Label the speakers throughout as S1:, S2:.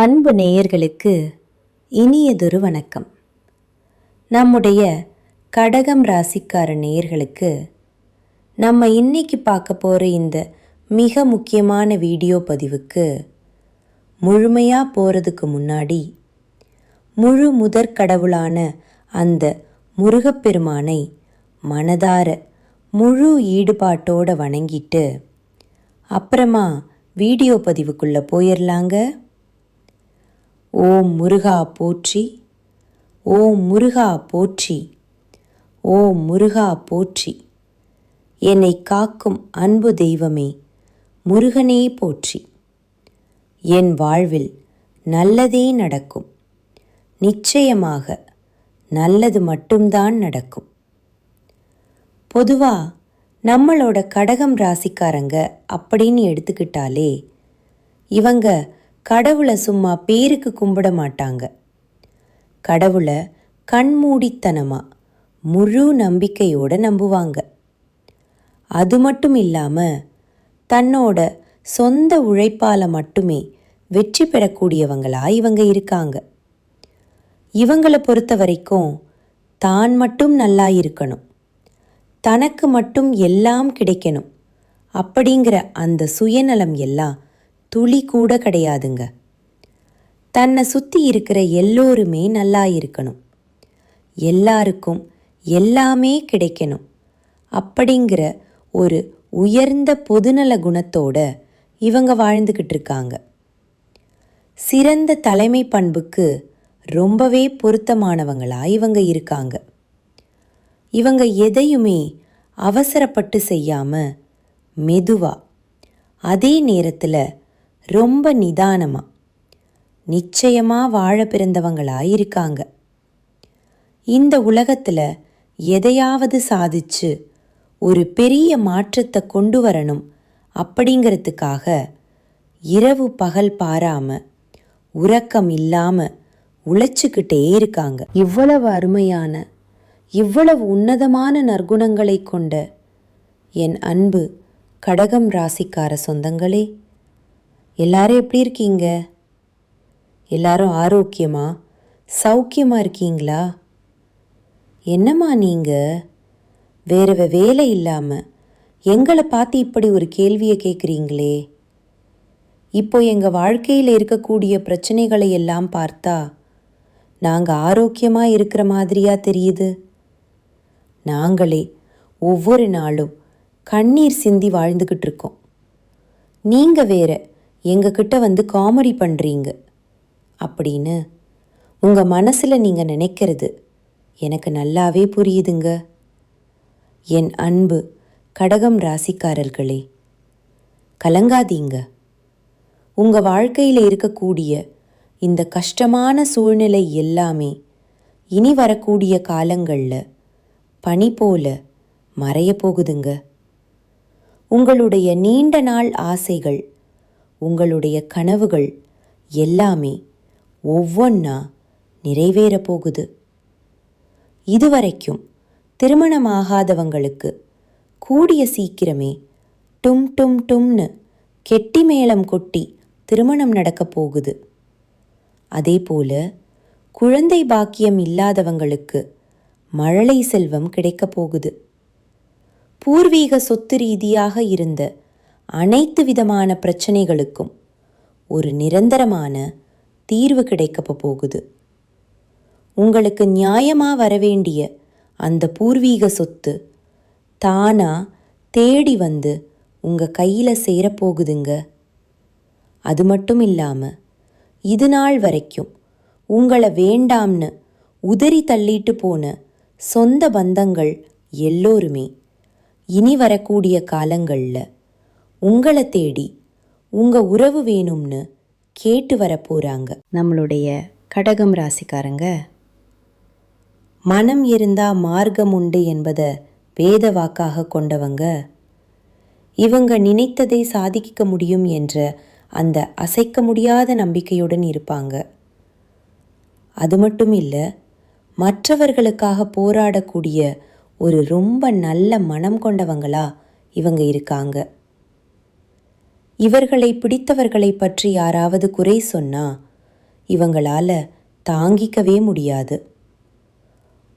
S1: அன்பு நேயர்களுக்கு இனியதொரு வணக்கம். நம்முடைய கடகம் ராசிக்கார நேயர்களுக்கு நம்ம இன்னைக்கு பார்க்க போகிற இந்த மிக முக்கியமான வீடியோ பதிவுக்கு முழுமையாக போகிறதுக்கு முன்னாடி முழு முதற் கடவுளான அந்த முருகப்பெருமானை மனதார முழு ஈடுபாட்டோடு வணங்கிட்டு அப்புறமா வீடியோ பதிவுக்குள்ளே போயிடலாங்க. ஓம் முருகா போற்றி, ஓம் முருகா போற்றி, ஓம் முருகா போற்றி. என்னை காக்கும் அன்பு தெய்வமே முருகனே போற்றி. என் வாழ்வில் நல்லதே நடக்கும், நிச்சயமாக நல்லது மட்டும்தான் நடக்கும். பொதுவாக நம்மளோட கடகம் ராசிக்காரங்க அப்படின்னு எடுத்துக்கிட்டாலே இவங்க கடவுளை சும்மா பேருக்கு கும்பிட மாட்டாங்க. கடவுளை கண்மூடித்தனமாக முழு நம்பிக்கையோடு நம்புவாங்க. அது மட்டும் இல்லாமல் தன்னோட சொந்த உழைப்பால் மட்டுமே வெற்றி பெறக்கூடியவங்களாக இவங்க இருக்காங்க. இவங்களை பொறுத்த வரைக்கும் தான் மட்டும் நல்லா இருக்கணும், தனக்கு மட்டும் எல்லாம் கிடைக்கணும் அப்படிங்கிற அந்த சுயநலம் எல்லாம் துளி கூட கிடையாதுங்க. தன்னை சுற்றி இருக்கிற எல்லோருமே நல்லா இருக்கணும், எல்லாருக்கும் எல்லாமே கிடைக்கணும் அப்படிங்கிற ஒரு உயர்ந்த பொதுநல குணத்தோட இவங்க வாழ்ந்துக்கிட்டு இருக்காங்க. சிறந்த தலைமை பண்புக்கு ரொம்பவே பொருத்தமானவங்களாக இவங்க இருக்காங்க. இவங்க எதையுமே அவசரப்பட்டு செய்யாமல் மெதுவாக, அதே நேரத்தில் ரொம்ப நிதானமாக நிச்சயமாக வாழ பிறந்தவங்களாக இருக்காங்க. இந்த உலகத்தில் எதையாவது சாதிச்சு ஒரு பெரிய மாற்றத்தை கொண்டு வரணும் அப்படிங்கிறதுக்காக இரவு பகல் பாராமல் உறக்கம் இல்லாமல் உழைச்சிக்கிட்டே இருக்காங்க. இவ்வளவு அருமையான, இவ்வளவு உன்னதமான நற்குணங்களை கொண்ட என் அன்பு கடகம் ராசிக்கார சொந்தங்களே, எல்லாரும் எப்படி இருக்கீங்க? எல்லாரும் ஆரோக்கியமாக சௌக்கியமாக இருக்கீங்களா? என்னம்மா நீங்கள் வேற வேலை இல்லாமல் எங்களை பார்த்து இப்படி ஒரு கேள்வியை கேட்குறீங்களே? இப்போ எங்கள் வாழ்க்கையில் இருக்கக்கூடிய பிரச்சனைகளை எல்லாம் பார்த்தா நாங்கள் ஆரோக்கியமாக இருக்கிற மாதிரியாக தெரியுது. நாங்களே ஒவ்வொரு நாளும் கண்ணீர் சிந்தி வாழ்ந்துக்கிட்டு இருக்கோம். நீங்கள் வேற எங்ககிட்ட வந்து காமெடி பண்ணுறீங்க அப்படின்னு உங்கள் மனசில் நீங்கள் நினைக்கிறது எனக்கு நல்லாவே புரியுதுங்க. என் அன்பு கடகம் ராசிக்காரர்களே, கலங்காதீங்க. உங்கள் வாழ்க்கையில் இருக்கக்கூடிய இந்த கஷ்டமான சூழ்நிலை எல்லாமே இனி வரக்கூடிய காலங்களில் பனி போல மறைய போகுதுங்க. உங்களுடைய நீண்ட நாள் ஆசைகள், உங்களுடைய கனவுகள் எல்லாமே ஒவ்வொன்றா நிறைவேற போகுது. இதுவரைக்கும் திருமணமாகாதவங்களுக்கு கூடிய சீக்கிரமே டும் டும் டும்னு கெட்டி மேளம் கொட்டி திருமணம் நடக்க போகுது. அதே போல குழந்தை பாக்கியம் இல்லாதவங்களுக்கு மழலை செல்வம் கிடைக்க போகுது. பூர்வீக சொத்து ரீதியாக இருந்த அனைத்து விதமான பிரச்சனைகளுக்கும் ஒரு நிரந்தரமான தீர்வு கிடைக்க போகுது. உங்களுக்கு நியாயமாக வரவேண்டிய அந்த பூர்வீக சொத்து தானா தேடி வந்து உங்கள் கையில் சேரப்போகுதுங்க. அது மட்டும் இல்லாமல் இது நாள் வரைக்கும் உங்களை வேண்டாம்னு உதறி தள்ளிட்டு போன சொந்த பந்தங்கள் எல்லோருமே இனி வரக்கூடிய காலங்களில் உங்களை தேடி உங்கள் உறவு வேணும்னு கேட்டு வரப்போகிறாங்க. நம்மளுடைய கடகம் ராசிக்காரங்க மனம் இருந்தா மார்க்கம் உண்டு என்பதை வேத வாக்காக கொண்டவங்க. இவங்க நினைத்ததை சாதிக்க முடியும் என்ற அந்த அசைக்க முடியாத நம்பிக்கையுடன் இருப்பாங்க. அது மட்டும் இல்லை, மற்றவர்களுக்காக போராடக்கூடிய ஒரு ரொம்ப நல்ல மனம் கொண்டவங்களா இவங்க இருக்காங்க. இவர்களை பிடித்தவர்களை பற்றி யாராவது குறை சொன்னா இவங்களால தாங்கிக்கவே முடியாது.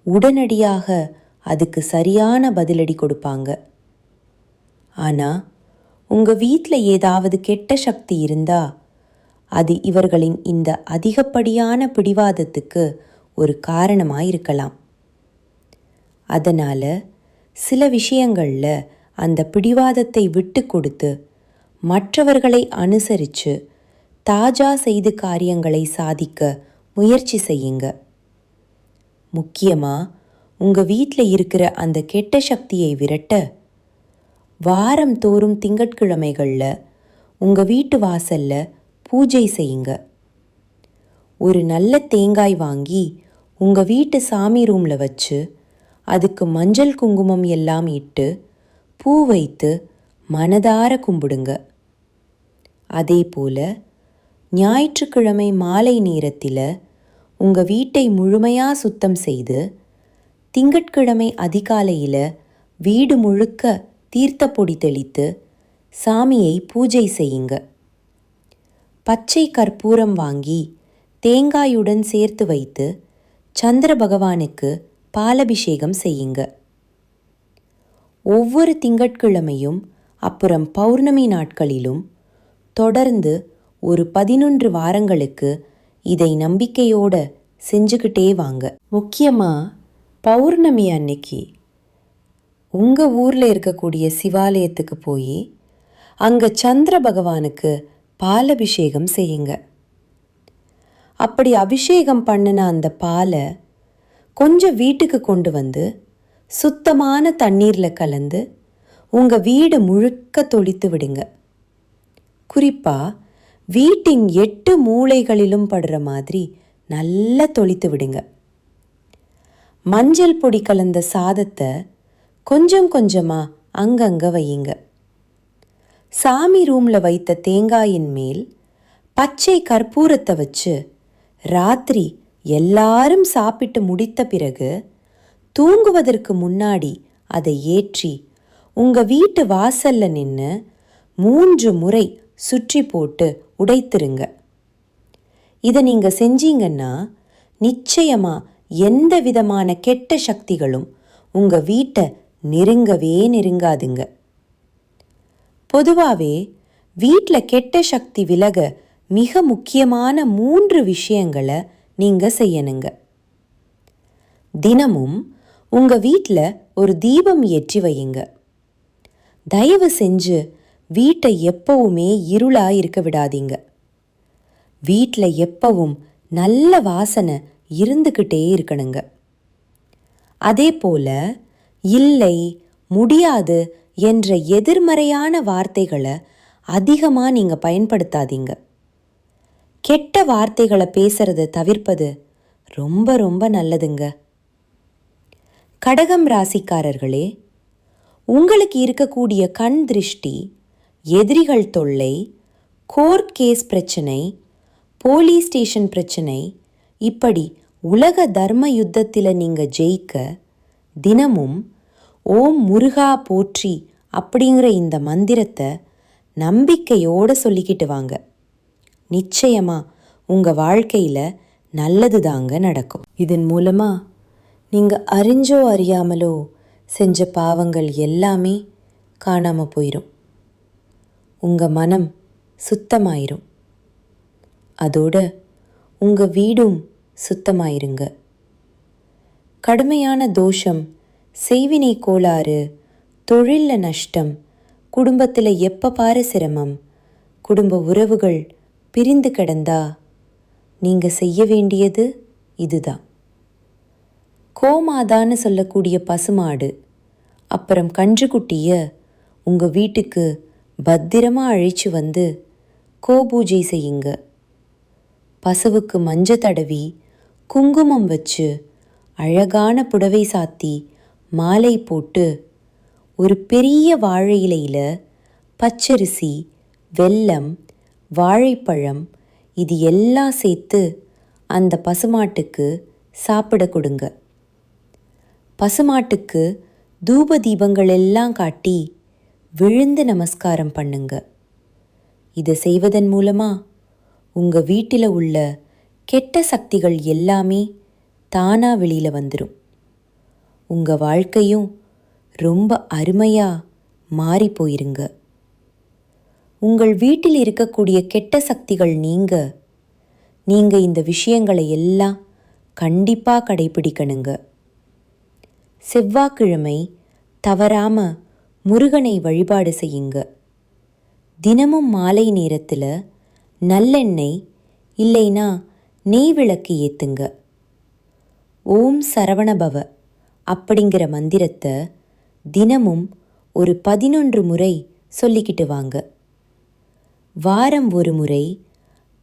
S1: உடனடியாக அதுக்கு சரியான பதிலடி கொடுப்பாங்க. ஆனால் உங்கள் வீட்டில் ஏதாவது கெட்ட சக்தி இருந்தா அது இவர்களின் இந்த அதிகப்படியான பிடிவாதத்துக்கு ஒரு காரணமாக இருக்கலாம். அதனால் சில விஷயங்களில் அந்த பிடிவாதத்தை விட்டு கொடுத்து மற்றவர்களை அனுசரித்து தாஜா செய்து காரியங்களை சாதிக்க முயற்சி செய்யுங்க. முக்கியமாக உங்கள் வீட்டில் இருக்கிற அந்த கெட்ட சக்தியை விரட்ட வாரம் தோறும் திங்கட்கிழமைகளில் உங்கள் வீட்டு வாசலில் பூஜை செய்யுங்க. ஒரு நல்ல தேங்காய் வாங்கி உங்கள் வீட்டு சாமி ரூமில் வச்சு அதுக்கு மஞ்சள் குங்குமம் எல்லாம் இட்டு பூ வைத்து மனதார கும்பிடுங்க. அதே போல் ஞாயிற்றுக்கிழமை மாலை நேரத்தில் உங்கள் வீட்டை முழுமையாக சுத்தம் செய்து திங்கட்கிழமை அதிகாலையில் வீடு முழுக்க தீர்த்த பொடி தெளித்து சாமியை பூஜை செய்யுங்க. பச்சை கற்பூரம் வாங்கி தேங்காயுடன் சேர்த்து வைத்து சந்திர பகவானுக்கு பாலபிஷேகம் செய்யுங்க. ஒவ்வொரு திங்கட்கிழமையும் அப்புறம் பௌர்ணமி நாட்களிலும் தொடர்ந்து ஒரு 11 வாரங்களுக்கு இதை நம்பிக்கையோட செஞ்சுக்கிட்டே வாங்க. முக்கியமாக பௌர்ணமி அன்னைக்கு உங்கள் ஊரில் இருக்கக்கூடிய சிவாலயத்துக்கு போய் அங்கே சந்திர பகவானுக்கு பாலபிஷேகம் செய்யுங்க. அப்படி அபிஷேகம் பண்ணின அந்த பாலை கொஞ்சம் வீட்டுக்கு கொண்டு வந்து சுத்தமான தண்ணீரில் கலந்து உங்கள் வீடு முழுக்க தொளித்து விடுங்க. குறிப்பாக வீட்டின் 8 மூலைகளிலும் படுற மாதிரி நல்லா தொளித்து விடுங்க. மஞ்சள் பொடி கலந்த சாதத்தை கொஞ்சம் கொஞ்சமாக அங்கங்கே வையுங்க. சாமி ரூமில் வைத்த தேங்காயின் மேல் பச்சை கற்பூரத்தை வச்சு ராத்திரி எல்லாரும் சாப்பிட்டு முடித்த பிறகு தூங்குவதற்கு முன்னாடி அதை ஏற்றி உங்கள் வீட்டு வாசலில் நின்று 3 முறை சுற்றி போட்டு உடைத்திருங்க. இதை நீங்கள் செஞ்சீங்கன்னா நிச்சயமாக எந்த விதமான கெட்ட சக்திகளும் உங்கள் வீட்டை நெருங்காதுங்க. பொதுவாகவே வீட்டில் கெட்ட சக்தி விலக மிக முக்கியமான 3 விஷயங்களை நீங்கள் செய்யணுங்க. தினமும் உங்கள் வீட்டில் ஒரு தீபம் ஏற்றி வையுங்க. தயவு செஞ்சு வீட்டை எப்பவுமே இருளாக இருக்க விடாதீங்க. வீட்டில் எப்பவும் நல்ல வாசனை இருந்துக்கிட்டே இருக்கணுங்க. அதே போல் இல்லை, முடியாது என்ற எதிர்மறையான வார்த்தைகளை அதிகமாக நீங்கள் பயன்படுத்தாதீங்க. கெட்ட வார்த்தைகளை பேசுறதை தவிர்ப்பது ரொம்ப ரொம்ப நல்லதுங்க. கடகம் ராசிக்காரர்களே, உங்களுக்கு இருக்கக்கூடிய கண் திருஷ்டி, எதிரிகள் தொல்லை, கோர்ட் கேஸ் பிரச்சனை, போலீஸ் ஸ்டேஷன் பிரச்சனை, இப்படி உலக தர்ம யுத்தத்தில் நீங்கள் ஜெயிக்க தினமும் ஓம் முருகா போற்றி அப்படிங்கிற இந்த மந்திரத்தை நம்பிக்கையோடு சொல்லிக்கிட்டு வாங்க. நிச்சயமாக உங்கள் வாழ்க்கையில் நல்லது தாங்க நடக்கும். இதன் மூலமாக நீங்கள் அறிஞ்சோ அறியாமலோ செஞ்ச பாவங்கள் எல்லாமே காணாமல் போயிடும். உங்கள் மனம் சுத்தமாயிரும். அதோட உங்கள் வீடும் சுத்தமாயிருங்க. கடுமையான தோஷம், செய்வினை கோளாறு, தொழிலில் நஷ்டம், குடும்பத்தில் எப்போ பாரு சிரமம், குடும்ப உறவுகள் பிரிந்து கிடந்தா நீங்கள் செய்ய வேண்டியது இதுதான். கோமாதான்னு சொல்லக்கூடிய பசுமாடு அப்புறம் கன்றுக்குட்டியை உங்கள் வீட்டுக்கு பத்திரமாக அழைச்சி வந்து கோபூஜை செய்யுங்க. பசுவுக்கு மஞ்ச தடவி குங்குமம் வச்சு அழகான புடவை சாத்தி மாலை போட்டு ஒரு பெரிய வாழை இலையில் பச்சரிசி, வெல்லம், வாழைப்பழம் இது எல்லாம் சேர்த்து அந்த பசுமாட்டுக்கு சாப்பிட கொடுங்க. பசுமாட்டுக்கு தூப தீபங்கள் எல்லாம் காட்டி விழுந்து நமஸ்காரம் பண்ணுங்க. இதை செய்வதன் மூலமாக உங்கள் வீட்டில் உள்ள கெட்ட சக்திகள் எல்லாமே தானா வெளியில வந்துடும். உங்க வாழ்க்கையும் ரொம்ப அருமையா மாறி போயிருங்க. உங்கள் வீட்டில் இருக்கக்கூடிய கெட்ட சக்திகள் நீங்க இந்த விஷயங்களை எல்லாம் கண்டிப்பா கடைபிடிக்கணுங்க. செவ்வாய்க்கிழமை தவறாம முருகனை வழிபாடு செய்யுங்க. தினமும் மாலை நேரத்தில் நல்லெண்ணெய் இல்லைனா நெய் விளக்கு ஏத்துங்க. ஓம் சரவணபவ அப்படிங்கிற மந்திரத்தை தினமும் ஒரு 11 முறை சொல்லிக்கிட்டு வாங்க. வாரம் ஒரு முறை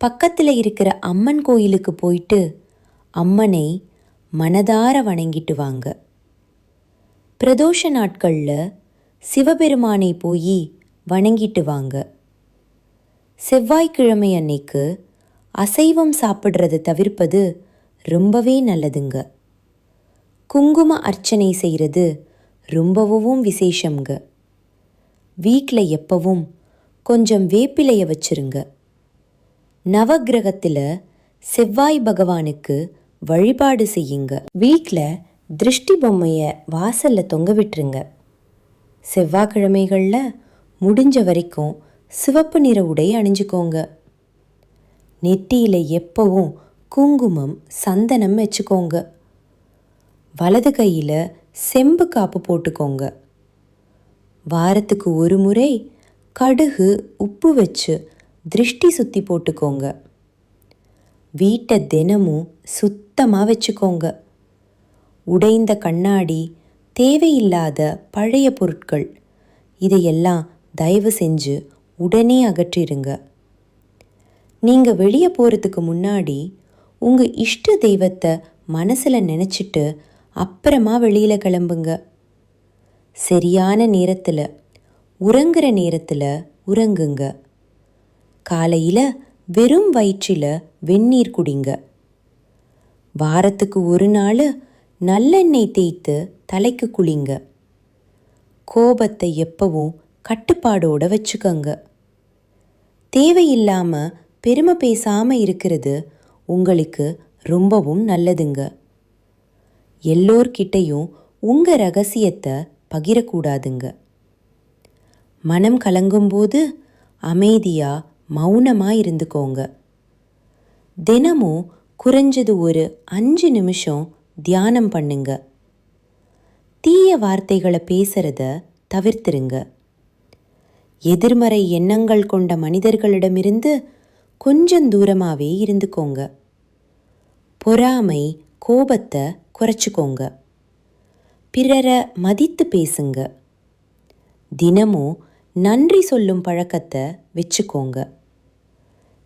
S1: பக்கத்தில் இருக்கிற அம்மன் கோயிலுக்கு போயிட்டு அம்மனை மனதார வணங்கிட்டு வாங்க. பிரதோஷ நாட்களில் சிவபெருமானை போய் வணங்கிட்டு வாங்க. செவ்வாய்க்கிழமை அன்னைக்கு அசைவம் சாப்பிட்றதை தவிர்ப்பது ரொம்பவே நல்லதுங்க. குங்கும அர்ச்சனை செய்கிறது ரொம்பவும் விசேஷங்க. வீட்டில் எப்பவும் கொஞ்சம் வேப்பிலையை வச்சிருங்க. நவக்கிரகத்தில் செவ்வாய் பகவானுக்கு வழிபாடு செய்யுங்க. வீட்டில் திருஷ்டி பொம்மையை வாசலில் தொங்க விட்டுருங்க. செவ்வாய்க்கிழமைகளில் முடிஞ்ச வரைக்கும் சிவப்பு நிற உடை அணிஞ்சுக்கோங்க. நெற்றியில் எப்பவும் குங்குமம் சந்தனம் வச்சுக்கோங்க. வலது கையில் செம்பு காப்பு போட்டுக்கோங்க. வாரத்துக்கு ஒரு முறை கடுகு உப்பு வச்சு திருஷ்டி சுத்தி போட்டுக்கோங்க. வீட்டை தினமும் சுத்தமாக வச்சுக்கோங்க. உடைந்த கண்ணாடி, தேவையில்லாத பழைய பொருட்கள் இதையெல்லாம் தயவு செஞ்சு உடனே அகற்றிடுங்க. நீங்கள் வெளியே போகிறதுக்கு முன்னாடி உங்கள் இஷ்ட தெய்வத்தை மனசில் நினச்சிட்டு அப்புறமா வெளியில் கிளம்புங்க. சரியான நேரத்தில் உறங்குற நேரத்தில் உறங்குங்க. காலையில் வெறும் வயிற்றில் வெந்நீர் குடிங்க. வாரத்துக்கு ஒரு நாள் நல்லெண்ணெய் தேய்த்து தலைக்கு குளிங்க. கோபத்தை எப்பவும் கட்டுப்பாடோடு வச்சுக்கோங்க. தேவையில்லாமல் பெருமை பேசாமல் இருக்கிறது உங்களுக்கு ரொம்பவும் நல்லதுங்க. எல்லோர்கிட்டையும் உங்கள் ரகசியத்தை பகிரக்கூடாதுங்க. மனம் கலங்கும்போது அமைதியாக மௌனமாக இருந்துக்கோங்க. தினமும் குறைஞ்சது ஒரு 5 நிமிஷம் தியானம் பண்ணுங்க. தீய வார்த்தைகளை பேசுறத தவிர்த்துருங்க. எதிர்மறை எண்ணங்கள் கொண்ட மனிதர்களிடமிருந்து கொஞ்சம் தூரமாகவே இருந்துக்கோங்க. பொறாமை, கோபத்தை குறைச்சிக்கோங்க. பிறரை மதித்து பேசுங்க. தினமும் நன்றி சொல்லும் பழக்கத்தை வச்சுக்கோங்க.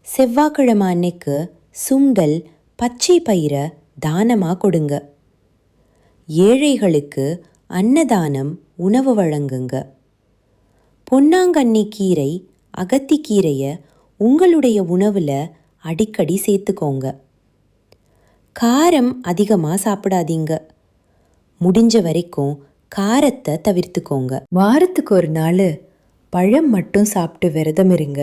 S1: செவ்வாய்க்கிழமை அன்னைக்கு சுண்டல், பச்சை பயிரை தானமாக கொடுங்க. ஏழைகளுக்கு அன்னதானம் உணவு வழங்குங்க. பொன்னாங்கண்ணி கீரை, அகத்திக்கீரையை உங்களுடைய உணவில் அடிக்கடி சேர்த்துக்கோங்க. காரம் அதிகமாக சாப்பிடாதீங்க. முடிஞ்ச வரைக்கும் காரத்தை தவிர்த்துக்கோங்க. வாரத்துக்கு ஒரு நாள் பழம் மட்டும் சாப்பிட்டு விரதம் இருங்க.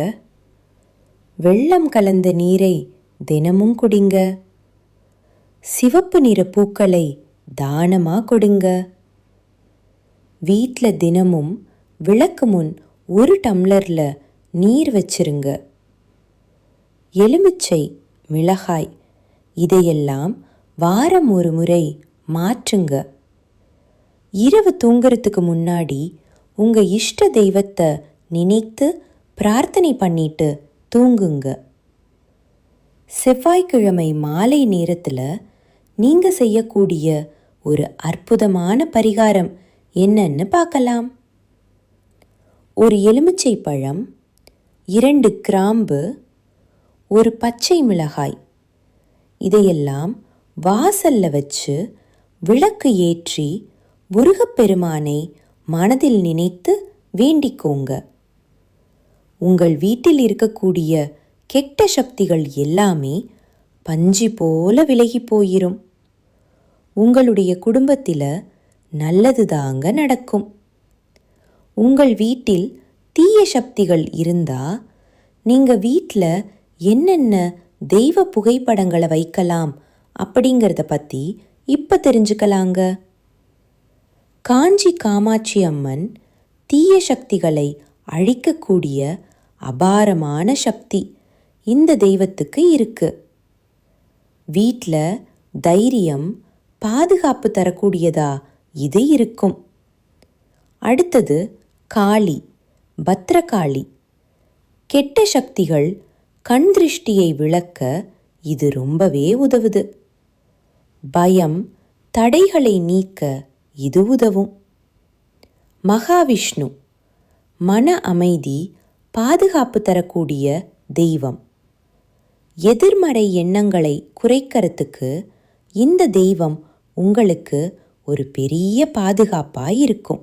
S1: வெல்லம் கலந்த நீரை தினமும் குடிங்க. சிவப்பு நிற பூக்களை தானமாக கொடுங்க. வீட்டில் தினமும் விளக்கு முன் 1 டம்ளரில் நீர் வச்சிருங்க. எலுமிச்சை, மிளகாய் இதையெல்லாம் வாரம் ஒரு முறை மாற்றுங்க. இரவு தூங்குறதுக்கு முன்னாடி உங்கள் இஷ்ட தெய்வத்தை நினைத்து பிரார்த்தனை பண்ணிட்டு தூங்குங்க. செவ்வாய்க்கிழமை மாலை நேரத்தில் நீங்கள் செய்யக்கூடிய ஒரு அற்புதமான பரிகாரம் என்னன்னு பார்க்கலாம். ஒரு எலுமிச்சை பழம், 2 கிராம்பு, ஒரு பச்சை மிளகாய் இதையெல்லாம் வாசல்ல வச்சு விளக்கு ஏற்றி முருகப்பெருமானை மனதில் நினைத்து வேண்டிக்கோங்க. உங்கள் வீட்டில் இருக்கக்கூடிய கெட்ட சக்திகள் எல்லாமே பஞ்சு போல விலகி போயிரும். உங்களுடைய குடும்பத்தில் நல்லது தாங்க நடக்கும். உங்கள் வீட்டில் தீய சக்திகள் இருந்தால் நீங்கள் வீட்டில் என்னென்ன தெய்வ புகைப்படங்களை வைக்கலாம் அப்படிங்கிறத பற்றி இப்போ தெரிஞ்சுக்கலாங்க. காஞ்சி காமாட்சி அம்மன் தீய சக்திகளை அழிக்கக்கூடிய அபாரமான சக்தி இந்த தெய்வத்துக்கு இருக்கு. வீட்டில் தைரியம், பாதுகாப்பு தரக்கூடியதா இது இருக்கும். அடுத்தது காளி, பத்ரகாளி. கெட்ட சக்திகள், கண் திருஷ்டியை விளக்க இது ரொம்பவே உதவுது. பயம், தடைகளை நீக்க இது உதவும். மகாவிஷ்ணு, மன அமைதி, பாதுகாப்பு தரக்கூடிய தெய்வம். எதிர்மறை எண்ணங்களை குறைக்கிறதுக்கு இந்த தெய்வம் உங்களுக்கு ஒரு பெரிய பாதுகாப்பாய் இருக்கும்.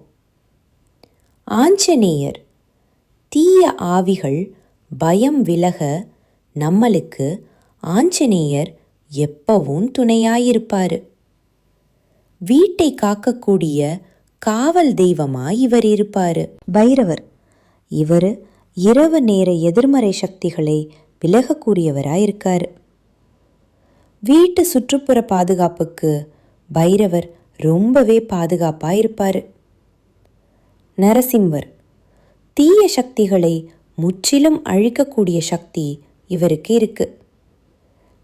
S1: ஆஞ்சநேயர், தீய ஆவிகள் பயம் விலக நம்மளுக்கு ஆஞ்சநேயர் எப்பவும் துணையாயிருப்பாரு. வீட்டை காக்கக்கூடிய காவல் தெய்வமாய் இவர் இருப்பாரு. பைரவர், இவர் இரவு நேர எதிர்மறை சக்திகளை விலகக்கூடியவராயிருக்காரு. வீட்டு சுற்றுப்புற பாதுகாப்புக்கு பைரவர் ரொம்பவே பாதுகாப்பாயிருப்பாரு. நரசிம்மர், தீய சக்திகளை முற்றிலும் அழிக்கக்கூடிய சக்தி இவருக்கு இருக்கு.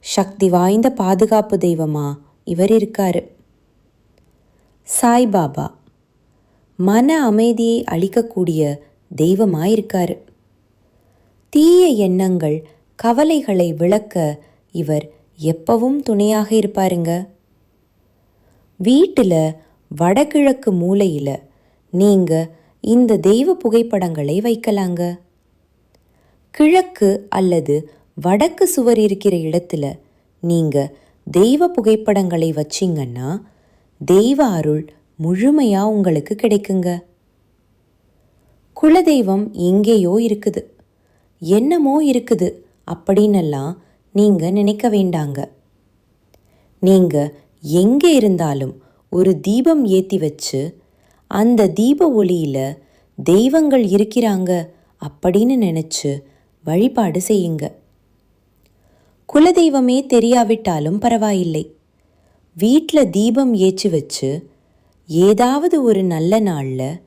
S1: சக்தி வாய்ந்த பாதுகாப்பு தெய்வமா இவர் இருக்காரு. சாய்பாபா, மன அமைதியை அளிக்கக்கூடிய தெய்வமாயிருக்காரு. தீய எண்ணங்கள், கவலைகளை விளக்க இவர் எப்பவும் துணையாக இருப்பாருங்க. வீட்டில் வடகிழக்கு மூலையில் நீங்கள் இந்த தெய்வ புகைப்படங்களை வைக்கலாங்க. கிழக்கு அல்லது வடக்கு சுவர் இருக்கிற இடத்துல நீங்கள் தெய்வ புகைப்படங்களை வச்சிங்கன்னா தெய்வ அருள் முழுமையாக உங்களுக்கு கிடைக்குங்க. குலதெய்வம் எங்கேயோ இருக்குது, என்னமோ இருக்குது அப்படின்னெல்லாம் நீங்கள் நினைக்க வேண்டாங்க. நீங்கள் எங்கே இருந்தாலும் ஒரு தீபம் ஏற்றி வச்சு அந்த தீப ஒளியில் தெய்வங்கள் இருக்கிறாங்க அப்படின்னு நினச்சி வழிபாடு செய்யுங்க. குலதெய்வமே தெரியாவிட்டாலும் பரவாயில்லை, வீட்டில் தீபம் ஏற்றி வச்சு ஏதாவது ஒரு நல்ல நாளில்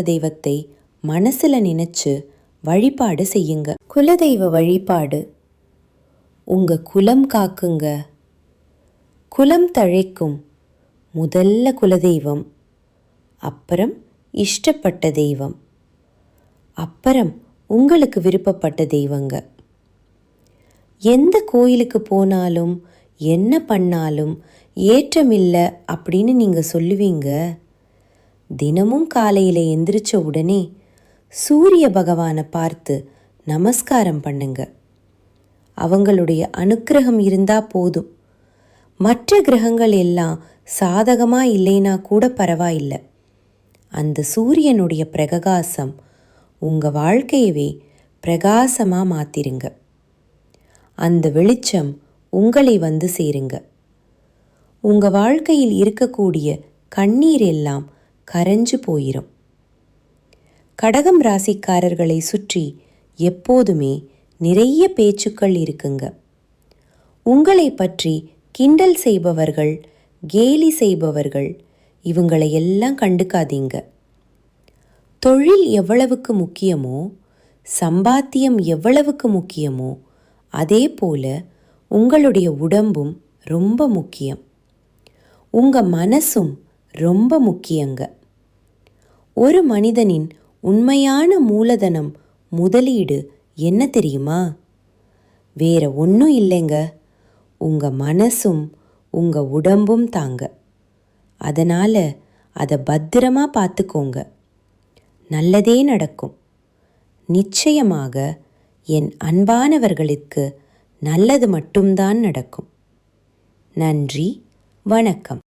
S1: தெய்வத்தை மனசில் நினச்சி வழிபாடு செய்யுங்க. குலதெய்வ வழிபாடு உங்கள் குலம் காக்குங்க. குலம் தழைக்கும் முதல்ல குலதெய்வம், அப்புறம் இஷ்டப்பட்ட தெய்வம், அப்புறம் உங்களுக்கு விருப்பப்பட்ட தெய்வங்க. எந்த கோயிலுக்கு போனாலும் என்ன பண்ணாலும் ஏற்றமில்லை அப்படின்னு நீங்கள் சொல்லுவீங்க. தினமும் காலையில் எந்திரிச்ச உடனே சூரிய பகவானை பார்த்து நமஸ்காரம் பண்ணுங்க. அவங்களுடைய அனுக்கிரகம் இருந்தால் போதும். மற்ற கிரகங்கள் எல்லாம் சாதகமாக இல்லைனா கூட பரவாயில்லை, அந்த சூரியனுடைய பிரகாசம் உங்கள் வாழ்க்கையவே பிரகாசமாக மாற்றிருங்க. அந்த வெளிச்சம் உங்களை வந்து சேருங்க. உங்கள் வாழ்க்கையில் இருக்கக்கூடிய கண்ணீர் எல்லாம் கரைஞ்சு போயிடும். கடகம் ராசிக்காரர்களை சுற்றி எப்போதுமே நிறைய பேச்சுக்கள் இருக்குங்க. உங்களை பற்றி கிண்டல் செய்பவர்கள், கேலி செய்பவர்கள், இவங்களை எல்லாம் கண்டுக்காதீங்க. தொழில் எவ்வளவுக்கு முக்கியமோ, சம்பாத்தியம் எவ்வளவுக்கு முக்கியமோ, அதே போல உங்களுடைய உடம்பும் ரொம்ப முக்கியம். உங்கள் மனசும் ரொம்ப முக்கியங்க. ஒரு மனிதனின் உண்மையான மூலதனம், முதலீடு என்ன தெரியுமா? வேற ஒன்றும் இல்லைங்க, உங்கள் மனசும் உங்கள் உடம்பும் தாங்க. அதனால் அதை பத்திரமா பார்த்துக்கோங்க. நல்லதே நடக்கும். நிச்சயமாக என் அன்பானவர்களுக்கு நல்லது மட்டும்தான் நடக்கும். நன்றி, வணக்கம்.